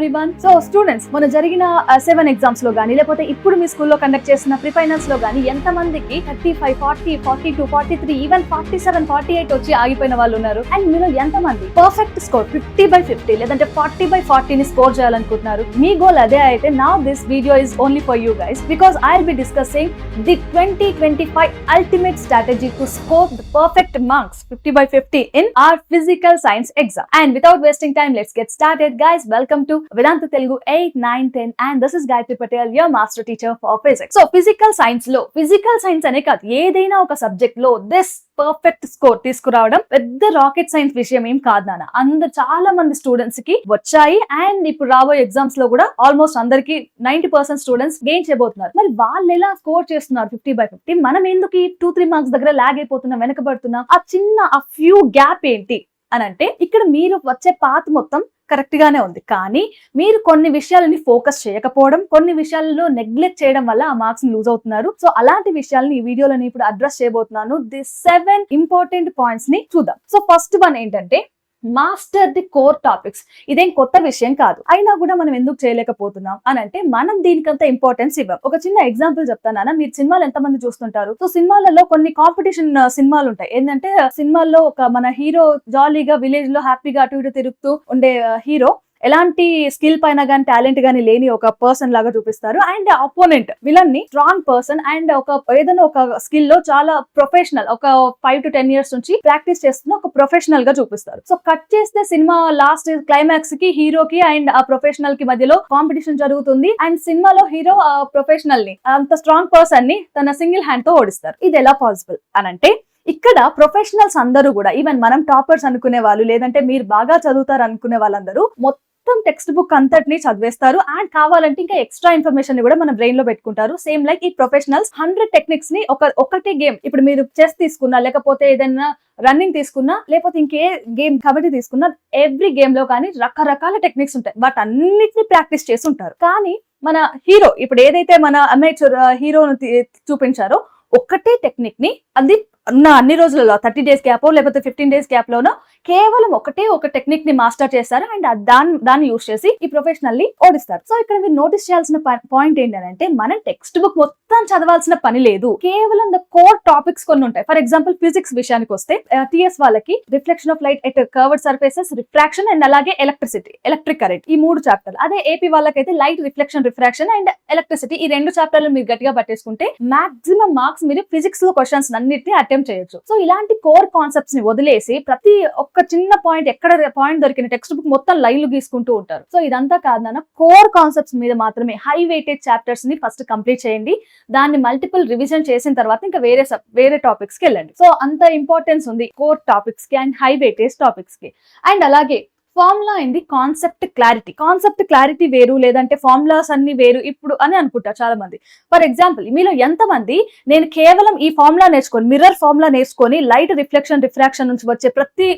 Everyone. So students, మన జరిగిన 7 exams లో గానీ లేకపోతే ఇప్పుడు మీ స్కూల్లో కండక్ట్ చేసిన ప్రీ ఫైనల్స్ లో గానీ ఎంత మందికి 35, 40, 42, 43, ఈవెన్ 47, 48 వచ్చి ఆగిపోయిన వాళ్ళు ఉన్నారు? అండ్ మీరు ఎంత మంది పర్ఫెక్ట్ స్కోర్ 50/50 లేదంటే 40/40 ని స్కోర్ చేయాలనుకుంటున్నారు? మీ గోల్ అదే అయితే now this video is only for you guys, because I will be discussing the 2025 ultimate strategy to score the perfect marks 50/50 in our physical science exam. And without wasting time, let's get started. Guys, welcome to Vedanta Telugu 8, 9, 10 and this is Gayatri Patel, your master teacher for physics. So physical science ane kaadu edaina oka subject lo this perfect score తీసుకురావడం పెద్ద rocket science విషయం ఏం కాదు నాన్న. అందరు చాలా మంది students కి వచ్చాయి అండ్ ఇప్పుడు రాబోయే ఎగ్జామ్స్ లో కూడా ఆల్మోస్ట్ అందరికి 90% స్టూడెంట్స్ గెయిన్ చేయబోతున్నారు. మరి వాళ్ళు ఎలా స్కోర్ చేస్తున్నారు 50/50? మనం ఎందుకు ఈ 2-3 మార్క్స్ దగ్గర లాగ్ అయిపోతున్నాం, వెనకబడుతున్నాం? ఆ ఫ్యూ గ్యాప్ ఏంటి అని అంటే, ఇక్కడ మీరు వచ్చే పాత్ మొత్తం కరెక్ట్ గానే ఉంది, కానీ మీరు కొన్ని విషయాలని ఫోకస్ చేయకపోవడం, కొన్ని విషయాలలో నెగ్లెక్ట్ చేయడం వల్ల ఆ మార్క్స్ లూజ్ అవుతున్నారు. సో అలాంటి విషయాలని ఈ వీడియోలో ఇప్పుడు అడ్రస్ చేయబోతున్నాను. ది 7 ఇంపార్టెంట్ పాయింట్స్ ని చూద్దాం. సో ఫస్ట్ వన్ ఏంటంటే, మాస్టర్ ది కోర్ టాపిక్స్. ఇదేం కొత్త విషయం కాదు, అయినా కూడా మనం ఎందుకు చేయలేకపోతున్నాం అని అంటే, మనం దీనికంత ఇంపార్టెన్స్ ఇవ్వం. ఒక చిన్న ఎగ్జాంపుల్ చెప్తానా. మీరు సినిమాలు ఎంతమంది చూస్తుంటారు? సో సినిమాలలో కొన్ని కాంపిటీషన్ సినిమాలు ఉంటాయి. ఏంటంటే సినిమాల్లో ఒక మన హీరో జాలీగా విలేజ్ లో హ్యాపీగా అటు ఇటు తిరుగుతూ ఉండే హీరో ఎలాంటి స్కిల్ పైన గానీ టాలెంట్ గానీ లేని ఒక పర్సన్ లాగా చూపిస్తారు. అండ్ అపోనెంట్ విలన్ ని స్ట్రాంగ్ పర్సన్ అండ్ ఏదైనా ఒక స్కిల్ లో చాలా ప్రొఫెషనల్, ఒక 5 to 10 years నుంచి ప్రాక్టీస్ చేస్తున్న ఒక ప్రొఫెషనల్ గా చూపిస్తారు. సో కట్ చేస్తే సినిమా లాస్ట్ క్లైమాక్స్ కి హీరోకి అండ్ ఆ ప్రొఫెషనల్ కి మధ్యలో కాంపిటీషన్ జరుగుతుంది. అండ్ సినిమాలో హీరో ఆ ప్రొఫెషనల్ ని, అంత స్ట్రాంగ్ పర్సన్ ని తన సింగిల్ హ్యాండ్ తో ఓడిస్తారు. ఇది ఎలా పాసిబుల్ అని అంటే, ఇక్కడ ప్రొఫెషనల్స్ అందరూ కూడా, ఈవెన్ మనం టాపర్స్ అనుకునే వాళ్ళు లేదంటే మీరు బాగా చదువుతారు అనుకునే వాళ్ళందరూ మొత్తం టెక్స్ట్ బుక్ అంతటిని చదివేస్తారు. అండ్ కావాలంటే ఇంకా ఎక్స్ట్రా ఇన్ఫర్మేషన్ ని కూడా మన బ్రెయిన్ లో పెట్టుకుంటారు. సేమ్ లైక్ ఈ ప్రొఫెషనల్స్ 100 టెక్నిక్స్ ని ఒకటే గేమ్, ఇప్పుడు మీరు చెస్ తీసుకున్నా లేకపోతే ఏదైనా రన్నింగ్ తీసుకున్నా లేకపోతే ఇంకే గేమ్ కబడ్డీ తీసుకున్నా, ఎవ్రీ గేమ్ లో కానీ రకరకాల టెక్నిక్స్ ఉంటాయి. వాటి అన్నిటిని ప్రాక్టీస్ చేసి ఉంటారు. కానీ మన హీరో, ఇప్పుడు ఏదైతే మన అమేచర్ హీరోను చూపించారో ఒక్కటే టెక్నిక్ ని, అది ఉన్న అన్ని రోజులలో 30 days గ్యాప్ లేకపోతే 15 days గ్యాప్ లోనో కేవలం ఒక టెక్నిక్ ని మాస్టర్ చేస్తారు. అండ్ దాన్ని యూజ్ చేసి ఈ ప్రొఫెషనల్ ని ఓడిస్తారు. సో ఇక్కడ మీరు నోటీస్ చేయాల్సిన పాయింట్ ఏంటంటే, మనం టెక్స్ట్ బుక్ మొత్తం చదవాల్సిన పని లేదు. కేవలం ద కోర్ టాపిక్స్ కొన్ని ఉంటాయి. ఫర్ ఎగ్జాంపుల్ ఫిజిక్స్ విషయానికి వస్తే, టిఎస్ వాళ్ళకి reflection of light at curved surfaces, refraction and అలాగే ఎలక్ట్రిక్ కరెంట్, ఈ 3 చాప్టర్లు. అదే ఏపీ వాళ్ళకైతే light, reflection, refraction and electricity, ఈ 2 చాప్టర్లు మీరు గట్టిగా పట్టేసుకుంటే మాక్సిమం మార్క్స్ మీరు ఫిజిక్స్ క్వశ్చన్స్ అన్నిటిని అటెంప్ట్ చేయొచ్చు. సో ఇలాంటి కోర్ కాన్సెప్ట్స్ ని వదిలేసి ప్రతి ఒక్క చిన్న పాయింట్, ఎక్కడ పాయింట్ దొరికిన టెక్స్ట్ బుక్ మొత్తం లైన్లు గీసుకుంటూ ఉంటారు. సో ఇదంతా కాదన్న, కోర్ కాన్సెప్ట్స్ మీద మాత్రమే హై వెయిటేజ్ చాప్టర్స్ ని ఫస్ట్ కంప్లీట్ చేయండి. దాన్ని మల్టిపుల్ రివిజన్ చేసిన తర్వాత ఇంకా వేరే టాపిక్స్ కి వెళ్ళండి. సో అంత ఇంపార్టెన్స్ ఉంది కోర్ టాపిక్స్ కి అండ్ హై వెయిటేజ్ టాపిక్స్ కి. అండ్ అలాగే ఫార్ములా అయింది కాన్సెప్ట్ క్లారిటీ వేరు, లేదంటే ఫార్ములాస్ అన్ని వేరు ఇప్పుడు అని అనుకుంటారు చాలా మంది. ఫర్ ఎగ్జాంపుల్, మీలో ఎంతమంది నేను కేవలం ఈ ఫార్ములా నేర్చుకొని, మిర్రర్ ఫార్ములా నేర్చుకొని లైట్, రిఫ్లెక్షన్, రిఫ్రాక్షన్ నుంచి వచ్చే ప్రతి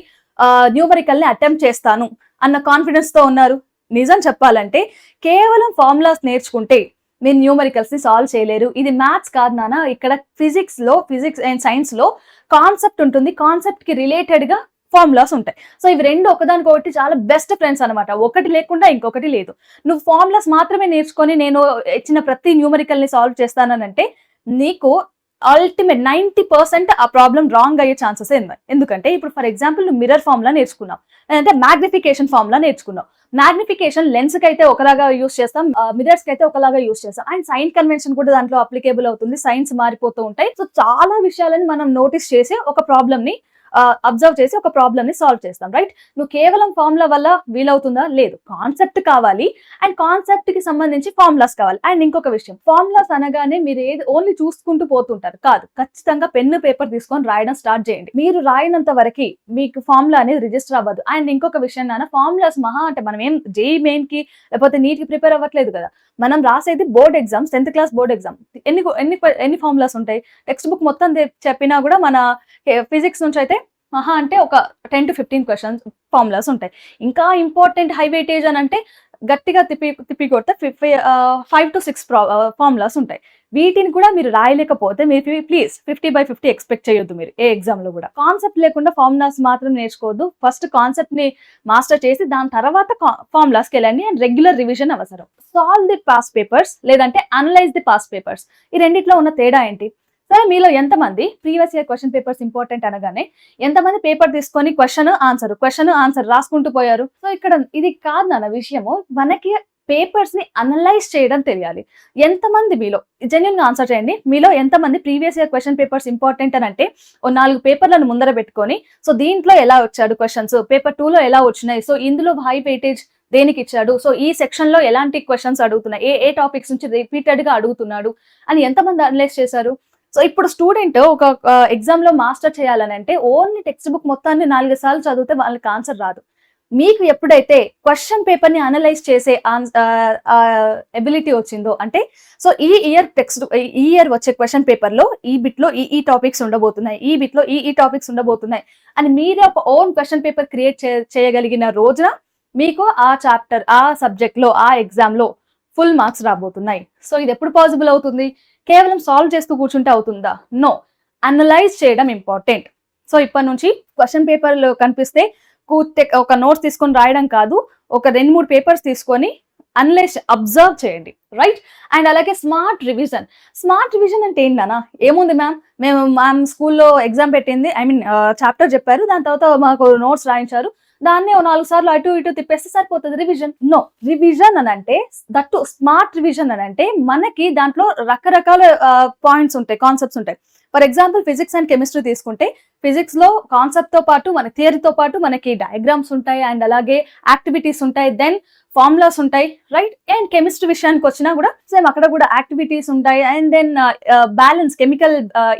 న్యూమరికల్ ని అటెంప్ట్ చేస్తాను అన్న కాన్ఫిడెన్స్ తో ఉన్నారు? నిజం చెప్పాలంటే కేవలం ఫార్ములాస్ నేర్చుకుంటే మీరు న్యూమరికల్స్ ని సాల్వ్ చేయలేరు. ఇది మ్యాథ్స్ కాదు నాన్న. ఇక్కడ ఫిజిక్స్ అండ్ సైన్స్ లో కాన్సెప్ట్ ఉంటుంది, కాన్సెప్ట్ కి రిలేటెడ్ గా ఫార్ములాస్ ఉంటాయి. సో ఇవి 2 ఒకదానికొకటి చాలా బెస్ట్ ఫ్రెండ్స్ అనమాట. ఒకటి లేకుండా ఇంకొకటి లేదు. నువ్వు ఫార్ములాస్ మాత్రమే నేర్చుకొని నేను ఇచ్చిన ప్రతి న్యూమరికల్ ని సాల్వ్ చేస్తానంటే నీకు అల్టిమేట్ 90% ఆ ప్రాబ్లం రాంగ్ అయ్యే ఛాన్సెస్ ఉన్నాయి. ఎందుకంటే ఇప్పుడు ఫర్ ఎగ్జాంపుల్ నువ్వు మిర్రర్ ఫార్ములా నేర్చుకున్నావు, అంటే మ్యాగ్నిఫికేషన్ ఫార్ములా నేర్చుకున్నావు. మ్యాగ్నిఫికేషన్ లెన్స్ కి అయితే ఒకలాగా యూస్ చేస్తాం, మిర్రర్స్ కి అయితే ఒకలాగా యూస్ చేస్తాం. అండ్ సైన్ కన్వెన్షన్ కూడా దాంట్లో అప్లికేబుల్ అవుతుంది. సైన్స్ మారిపోతూ ఉంటాయి. సో చాలా విషయాలని మనం నోటీస్ చేసి ఒక ప్రాబ్లమ్ ని అబ్జర్వ్ చేసి ఒక ప్రాబ్లమ్ ని సాల్వ్ చేస్తాం, రైట్? నువ్వు కేవలం ఫార్ములా వల్ల వీలవుతుందా? లేదు. కాన్సెప్ట్ కావాలి అండ్ కాన్సెప్ట్ కి సంబంధించి ఫార్ములాస్ కావాలి. అండ్ ఇంకొక విషయం, ఫార్ములాస్ అనగానే మీరు ఏది ఓన్లీ చూసుకుంటూ పోతుంటారు కాదు, ఖచ్చితంగా పెన్ను పేపర్ తీసుకొని రాయడం స్టార్ట్ చేయండి. మీరు రాయనంత వరకు మీకు ఫార్ములా అనేది రిజిస్టర్ అవ్వదు. అండ్ ఇంకొక విషయం నాన్న, ఫార్ములాస్ మహా అంటే మనం ఏం జేఈ మెయిన్ కి లేకపోతే నీట్ కి ప్రిపేర్ అవ్వట్లేదు కదా. మనం రాసేది board exams, 10th class board exam. ఎన్ని ఫార్ములాస్ ఉంటాయి? టెక్స్ట్ బుక్ మొత్తం చెప్పినా కూడా మన ఫిజిక్స్ నుంచి అయితే మహా అంటే ఒక 10 to 15 క్వశ్చన్స్ ఫార్ములాస్ ఉంటాయి. ఇంకా ఇంపార్టెంట్ హై వెయిటేజ్ అని అంటే గట్టిగా తిప్పి కొడితే 5 to 6 ఫార్ములాస్ ఉంటాయి. వీటిని కూడా మీరు రాయలేకపోతే మీరు ప్లీజ్ 50/50 ఎక్స్పెక్ట్ చేయొద్దు. మీరు ఏ ఎగ్జామ్ లో కూడా కాన్సెప్ట్ లేకుండా ఫార్ములాస్ మాత్రం నేర్చుకోవద్దు. ఫస్ట్ కాన్సెప్ట్ ని మాస్టర్ చేసి దాని తర్వాత ఫార్ములాస్కి వెళ్ళండి. అండ్ రెగ్యులర్ రివిజన్ అవసరం. సాల్వ్ ది పాస్ట్ పేపర్స్ లేదంటే అనలైజ్ ది పాస్ట్ పేపర్స్. ఈ రెండిట్లో ఉన్న తేడా ఏంటి? సరే, మీలో ఎంతమంది previous year question papers important అనగానే ఎంతమంది పేపర్ తీసుకొని క్వశ్చన్ ఆన్సర్ రాసుకుంటూ పోయారు? సో ఇక్కడ ఇది కాదు నాన్న విషయము. మనకి పేపర్స్ ని అనలైజ్ చేయడం తెలియాలి. ఎంతమంది మీలో జెన్యున్ గా ఆన్సర్ చేయండి. మీలో ఎంతమంది previous year question papers important అని అంటే ఓ 4 పేపర్లను ముందర పెట్టుకొని సో దీంట్లో ఎలా వచ్చాడు క్వశ్చన్స్, పేపర్ 2 లో ఎలా వచ్చినాయి, సో ఇందులో హై వెయిటేజ్ దేనికి ఇచ్చాడు, సో ఈ సెక్షన్ లో ఎలాంటి క్వశ్చన్స్ అడుగుతున్నాయి, ఏ టాపిక్స్ నుంచి రిపీటెడ్ గా అడుగుతున్నాడు అని ఎంతమంది అనలైజ్ చేశారు? సో ఇప్పుడు స్టూడెంట్ ఒక ఎగ్జామ్ లో మాస్టర్ చేయాలని అంటే ఓన్లీ టెక్స్ట్ బుక్ మొత్తాన్ని 4 సార్లు చదివితే వాళ్ళకి ఆన్సర్ రాదు. మీకు ఎప్పుడైతే క్వశ్చన్ పేపర్ ని అనలైజ్ చేసే ఎబిలిటీ వచ్చిందో అంటే సో ఈ ఇయర్ వచ్చే క్వశ్చన్ పేపర్ లో ఈ బిట్ లో ఈ టాపిక్స్ ఉండబోతున్నాయి, ఈ బిట్ లో ఈ టాపిక్స్ ఉండబోతున్నాయి అని మీరే ఒక ఓన్ క్వశ్చన్ పేపర్ క్రియేట్ చేయగలిగిన రోజున మీకు ఆ చాప్టర్, ఆ సబ్జెక్ట్ లో, ఆ ఎగ్జామ్ లో ఫుల్ మార్క్స్ రాబోతున్నాయి. సో ఇది ఎప్పుడు పాసిబుల్ అవుతుంది? కేవలం సాల్వ్ చేస్తూ కూర్చుంటే అవుతుందా? నో, అనలైజ్ చేయడం ఇంపార్టెంట్. సో ఇప్పటి నుంచి క్వశ్చన్ పేపర్లు కనిపిస్తే ఒక నోట్స్ తీసుకొని రాయడం కాదు, ఒక 2-3 పేపర్స్ తీసుకొని అనలైజ్ అబ్జర్వ్ చేయండి, రైట్? అండ్ అలాగే స్మార్ట్ రివిజన్ అంటే ఏంటన్నా? ఏముంది మ్యామ్ స్కూల్లో ఎగ్జామ్ పెట్టింది, చాప్టర్ చెప్పారు, దాని తర్వాత మాకు నోట్స్ రాయించారు, దాన్ని 4 సార్లు అటు ఇటు తిప్పేస్తే సరిపోతుంది రివిజన్. నో, రివిజన్ అని అంటే దట్టు స్మార్ట్ రివిజన్ అని అంటే మనకి దాంట్లో రకరకాల పాయింట్స్ ఉంటాయి, కాన్సెప్ట్స్ ఉంటాయి. For example physics and chemistry తీసుకుంటే ఫిజిక్స్ లో కాన్సెప్ట్ తో పాటు మన థియరీతో పాటు మనకి డయాగ్రామ్స్ ఉంటాయి, అండ్ అలాగే యాక్టివిటీస్ ఉంటాయి, దెన్ ఫార్ములాస్ ఉంటాయి, రైట్? అండ్ కెమిస్ట్రీ విషయానికి వచ్చినా కూడా సేమ్ అక్కడ కూడా యాక్టివిటీస్ ఉంటాయి, and then balance, chemical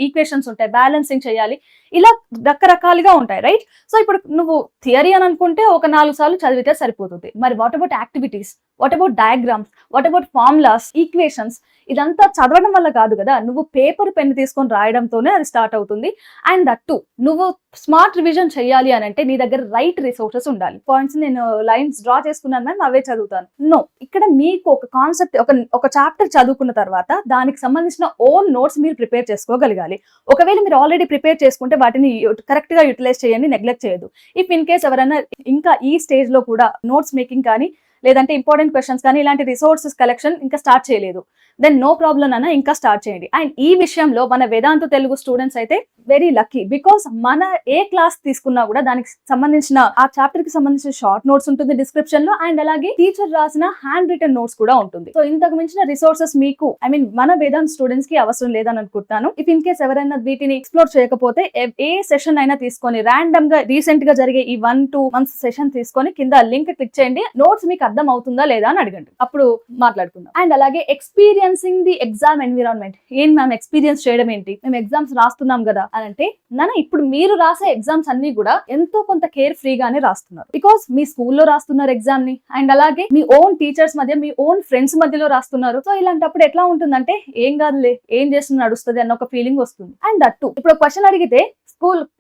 equations ఉంటాయి, బ్యాలెన్సింగ్ చేయాలి, ఇలా రకరకాలుగా ఉంటాయి, రైట్? సో ఇప్పుడు నువ్వు థియరీ అని అనుకుంటే ఒక 4 సార్లు చదివితే సరిపోతుంది. మరి what about activities, what about diagrams, what about formulas, equations? ఇదంతా చదవడం వల్ల కాదు కదా, నువ్వు పేపర్ పెన్ తీసుకొని రాయడంతోనే అది స్టార్ట్ అవుతుంది. అండ్ దట్టు నువ్వు స్మార్ట్ రివిజన్ చేయాలి అని అంటే నీ దగ్గర రైట్ రిసోర్సెస్ ఉండాలి. పాయింట్స్ నేను లైన్స్ డ్రా చేసుకున్నాను మ్యామ్, అవే చదువుతాను. నో, ఇక్కడ మీకు ఒక కాన్సెప్ట్, ఒక చాప్టర్ చదువుకున్న తర్వాత దానికి సంబంధించిన ఓన్ నోట్స్ మీరు ప్రిపేర్ చేసుకోగలగాలి. ఒకవేళ మీరు ఆల్రెడీ ప్రిపేర్ చేసుకుంటే వాటిని కరెక్ట్ గా యూటిలైజ్ చేయండి, నెగ్లెక్ట్ చేయదు. ఇఫ్ ఇన్ కేస్ ఎవరైనా ఇంకా ఈ స్టేజ్ లో కూడా నోట్స్ మేకింగ్ కానీ లేదంటే ఇంపార్టెంట్ క్వశ్చన్స్ కానీ ఇలాంటి రిసోర్సెస్ కలెక్షన్ ఇంకా స్టార్ట్ చేయలేదు, దెన్ నో ప్రాబ్లం అన్న ఇంకా స్టార్ట్ చేయండి. అండ్ ఈ విషయంలో మన వేదాంత తెలుగు స్టూడెంట్స్ అయితే వెరీ లక్కీ, బికాస్ మన ఏ క్లాస్ తీసుకున్నా కూడా దానికి సంబంధించిన ఆ చాప్టర్ కి సంబంధించిన షార్ట్ నోట్స్ ఉంటుంది డిస్క్రిప్షన్ లో, అండ్ అలాగే టీచర్ రాసిన హ్యాండ్ రిటన్ నోట్స్ కూడా ఉంటుంది. సో ఇంతకు మించిన రిసోర్సెస్ మీకు మన వేదాంత స్టూడెంట్స్ కి అవసరం లేదని అనుకుంటున్నాను. ఇఫ్ ఇన్ కేస్ ఎవరైనా వీటిని ఎక్స్ప్లోర్ చేయకపోతే ఏ సెషన్ అయినా తీసుకొని ర్యాండమ్ గా రీసెంట్ గా జరిగే ఈ 1-2 months సెషన్ తీసుకొని కింద లింక్ క్లిక్ చేయండి, నోట్స్ మీకు అర్థం అవుతుందా లేదా అని అడగండి, అప్పుడు మాట్లాడుకుందాం. అండ్ అలాగే ఎక్స్పీరియన్సింగ్ ది ఎగ్జామ్ ఎన్విరాన్మెంట్. ఏం మ్యామ్ ఎక్స్పీరియన్స్ చేయడం ఏంటి? మేము ఎగ్జామ్స్ రాస్తున్నాం కదా అని అంటే, ఇప్పుడు మీరు రాసే ఎగ్జామ్స్ అన్ని కూడా ఎంతో కొంత కేర్ ఫ్రీగానే రాస్తున్నారు, బికాస్ మీ స్కూల్లో రాస్తున్నారు ఎగ్జామ్ ని, అండ్ అలాగే మీ ఓన్ టీచర్స్ మధ్య, మీ ఓన్ ఫ్రెండ్స్ మధ్యలో రాస్తున్నారు. సో ఇలాంటప్పుడు ఎట్లా ఉంటుందంటే ఏం కాదులే, ఏం చేస్తున్నా నడుస్తుంది అన్న ఒక ఫీలింగ్ వస్తుంది. అండ్ దట్టు ఇప్పుడు క్వశ్చన్ అడిగితే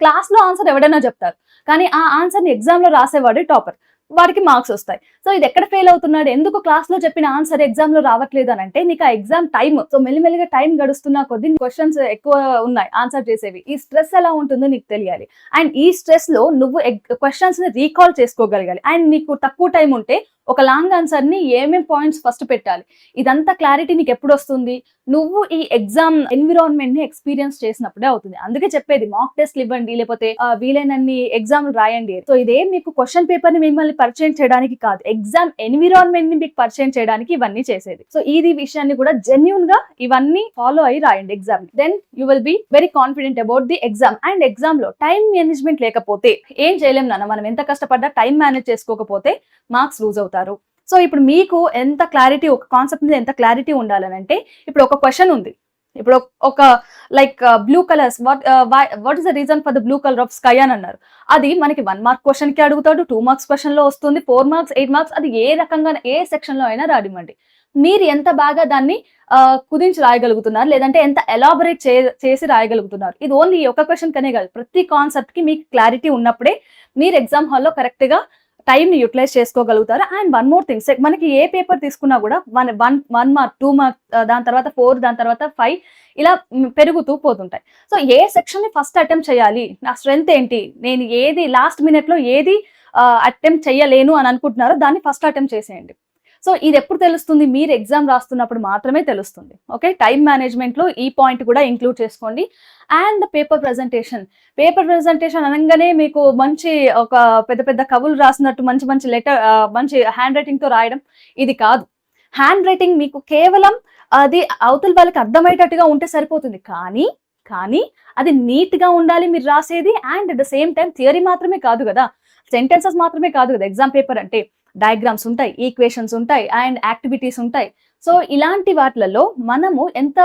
క్లాస్ లో ఆన్సర్ ఎవడైనా చెప్తారు, కానీ ఆ ఆన్సర్ ని ఎగ్జామ్ లో రాసేవాడే టాపర్, వాడికి మార్క్స్ వస్తాయి. సో ఇది ఎక్కడ ఫెయిల్ అవుతున్నాడు, ఎందుకు క్లాస్ లో చెప్పిన ఆన్సర్ ఎగ్జామ్ లో రావట్లేదు అని అంటే నీకు ఆ ఎగ్జామ్ టైమ్, సో మెల్లిమెల్లిగా టైం గడుస్తున్నా కొద్ది క్వశ్చన్స్ ఎక్కువ ఉన్నాయి ఆన్సర్ చేసేవి, ఈ స్ట్రెస్ ఎలా ఉంటుందో నీకు తెలియాలి. అండ్ ఈ స్ట్రెస్ లో నువ్వు క్వశ్చన్స్ ని రీకాల్ చేసుకోగలగాలి. అండ్ నీకు తక్కువ టైం ఉంటే ఒక లాంగ్ ఆన్సర్ ని ఏమేం పాయింట్స్ ఫస్ట్ పెట్టాలి, ఇదంతా క్లారిటీ నీకు ఎప్పుడు వస్తుంది? నువ్వు ఈ ఎగ్జామ్ ఎన్విరాన్మెంట్ ని ఎక్స్పీరియన్స్ చేసినప్పుడే అవుతుంది. అందుకే చెప్పేది మాక్ టెస్ట్ ఇవ్వండి, లేకపోతే వీలైనన్ని ఎగ్జామ్ రాయండి. సో ఇదే మీకు క్వశ్చన్ పేపర్ ని మిమ్మల్ని పరిచయం చేయడానికి కాదు, ఎగ్జామ్ ఎన్విరాన్మెంట్ ని మీకు పరిచయం చేయడానికి ఇవన్నీ చేసేది. సో ఈ విషయాన్ని కూడా జెన్యూన్ గా ఇవన్నీ ఫాలో అయ్యి రాయండి exam, then you will be very confident about the exam. And exam లో టైం మేనేజ్మెంట్ లేకపోతే ఏం చేయలేం నాన్న, మనం ఎంత కష్టపడ్డా టైం మేనేజ్ చేసుకోకపోతే మార్క్స్ లూజ్ అవుతారు. సో ఇప్పుడు మీకు ఎంత క్లారిటీ, ఒక కాన్సెప్ట్ మీద ఎంత క్లారిటీ ఉండాలని అంటే, ఇప్పుడు ఒక క్వశ్చన్ ఉంది, ఇప్పుడు ఒక like blue colours, what is the reason for the blue colour of sky అని అన్నారు. అది మనకి 1 mark క్వశ్చన్ కి అడుగుతాడు, 2 marks క్వశ్చన్ లో వస్తుంది, 4 marks, 8 marks, అది ఏ రకంగా ఏ సెక్షన్ లో అయినా రానివ్వండి. మీరు ఎంత బాగా దాన్ని కుదించి రాయగలుగుతున్నారు, లేదంటే ఎంత ఎలాబరేట్ చేసి రాయగలుగుతున్నారు. ఇది ఓన్లీ ఒక క్వశ్చన్ కనే కాదు, ప్రతి కాన్సెప్ట్ కి మీకు క్లారిటీ ఉన్నప్పుడే మీరు ఎగ్జామ్ హాల్లో కరెక్ట్ గా టైంని యూటిలైజ్ చేసుకోగలుగుతారు. అండ్ వన్ మోర్ థింగ్, మనకి ఏ పేపర్ తీసుకున్నా కూడా వన్ మార్క్ 2 మార్క్, దాని తర్వాత 4, దాని తర్వాత 5 ఇలా పెరుగుతూ పోతుంటాయి. సో ఏ సెక్షన్ని ఫస్ట్ అటెంప్ట్ చేయాలి, నా స్ట్రెంగ్త్ ఏంటి, నేను ఏది లాస్ట్ మినిట్లో ఏది అటెంప్ట్ చేయలేను అని అనుకుంటున్నారో దాన్ని ఫస్ట్ అటెంప్ట్ చేసేయండి. సో ఇది ఎప్పుడు తెలుస్తుంది, మీరు ఎగ్జామ్ రాస్తున్నప్పుడు మాత్రమే తెలుస్తుంది. ఓకే, టైం మేనేజ్మెంట్లో ఈ పాయింట్ కూడా ఇంక్లూడ్ చేసుకోండి. అండ్ పేపర్ ప్రజెంటేషన్ అనగానే మీకు మంచి ఒక పెద్ద పెద్ద కవులు రాసినట్టు మంచి మంచి లెటర్, మంచి హ్యాండ్ రైటింగ్తో రాయడం ఇది కాదు. హ్యాండ్ రైటింగ్ మీకు కేవలం అది అవతల వాళ్ళకి అర్థమయ్యేటట్టుగా ఉంటే సరిపోతుంది, కానీ అది నీట్గా ఉండాలి మీరు రాసేది. And at the same time theory మాత్రమే కాదు కదా, సెంటెన్సెస్ మాత్రమే కాదు కదా ఎగ్జామ్ పేపర్ అంటే, డయాగ్రామ్స్ ఉంటాయి, ఈక్వేషన్స్ ఉంటాయి, అండ్ యాక్టివిటీస్ ఉంటాయి. సో ఇలాంటి వాటిలలో మనము ఎంత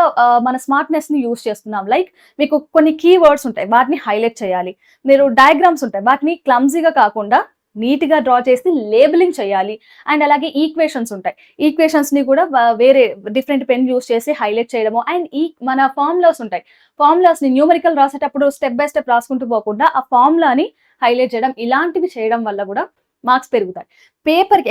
మన స్మార్ట్నెస్ని యూజ్ చేస్తున్నాం. లైక్ మీకు కొన్ని కీవర్డ్స్ ఉంటాయి, వాటిని హైలైట్ చేయాలి. మీరు డయాగ్రామ్స్ ఉంటాయి, వాటిని క్లమ్జీగా కాకుండా నీట్గా డ్రా చేసి లేబులింగ్ చేయాలి. అండ్ అలాగే ఈక్వేషన్స్ ఉంటాయి, ఈక్వేషన్స్ని కూడా వేరే డిఫరెంట్ పెన్ యూజ్ చేసి హైలైట్ చేయడము. అండ్ మన ఫార్ములాస్ ఉంటాయి, ఫార్ములాస్ని న్యూమరికల్ రాసేటప్పుడు స్టెప్ బై స్టెప్ రాసుకుంటూ పోకుండా ఆ ఫార్ములాని హైలైట్ చేయడం, ఇలాంటివి చేయడం వల్ల కూడా మార్క్స్ పెరుగుతాయి.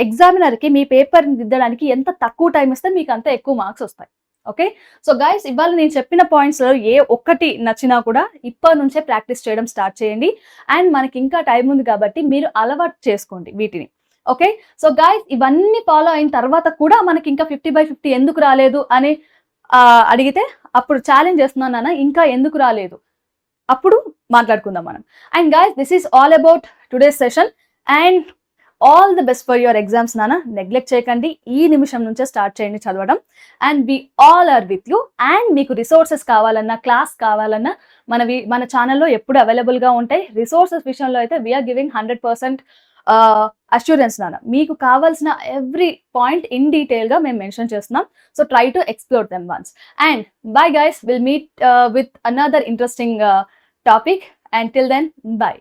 ఎగ్జామినర్కి మీ పేపర్ని దిద్దడానికి ఎంత తక్కువ టైం ఇస్తే మీకు అంత ఎక్కువ మార్క్స్ వస్తాయి. ఓకే, సో గైస్ ఇవాళ నేను చెప్పిన పాయింట్స్లో ఏ ఒక్కటి నచ్చినా కూడా ఇప్పటి నుంచే ప్రాక్టీస్ చేయడం స్టార్ట్ చేయండి. అండ్ మనకి ఇంకా టైం ఉంది కాబట్టి మీరు అలవాటు చేసుకోండి వీటిని. ఓకే, సో గైస్ ఇవన్నీ ఫాలో అయిన తర్వాత కూడా మనకి ఇంకా 50/50 ఎందుకు రాలేదు అని అడిగితే అప్పుడు ఛాలెంజ్ చేస్తున్నాను నాన్న, ఇంకా ఎందుకు రాలేదు అప్పుడు మాట్లాడుకుందాం మనం. And guys this is all about today's session. And all the best for your exams నాన్న, నెగ్లెక్ట్ చేయకండి, ఈ నిమిషం నుంచే స్టార్ట్ చేయండి చదవడం. And we all are with you. And మీకు రిసోర్సెస్ కావాలన్నా, క్లాస్ కావాలన్నా మన ఛానల్లో ఎప్పుడు అవైలబుల్గా ఉంటాయి. రిసోర్సెస్ విషయంలో అయితే వీఆర్ గివింగ్ 100% అష్యూరెన్స్ నాన్న. మీకు కావాల్సిన ఎవ్రీ పాయింట్ ఇన్ డీటెయిల్గా మేము మెన్షన్ చేస్తున్నాం. So try to explore them once. And bye guys, will meet with another interesting topic. And till then, bye.